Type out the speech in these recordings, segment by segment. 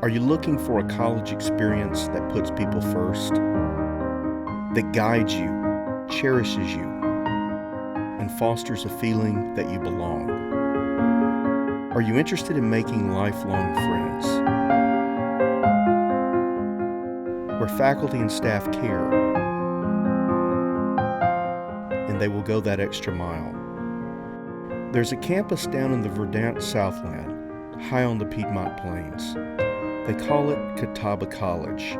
Are you looking for a college experience that puts people first, that guides you, cherishes you, and fosters a feeling that you belong? Are you interested in making lifelong friends, where faculty and staff care, and they will go that extra mile? There's a campus down in the verdant Southland, high on the Piedmont Plains. They call it Catawba College.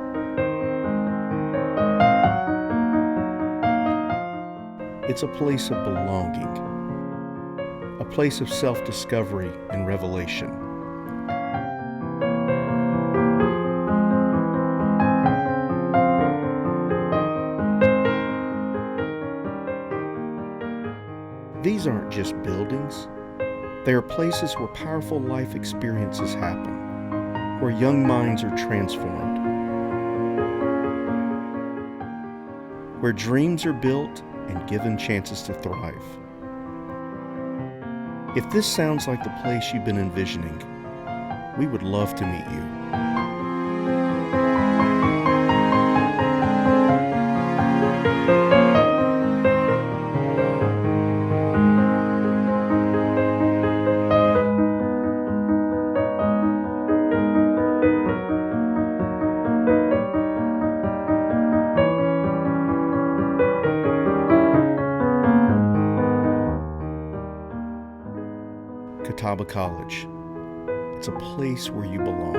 It's a place of belonging, a place of self-discovery and revelation. These aren't just buildings. They are places where powerful life experiences happen, where young minds are transformed, where dreams are built and given chances to thrive. If this sounds like the place you've been envisioning, we would love to meet you. Catawba College. It's a place where you belong.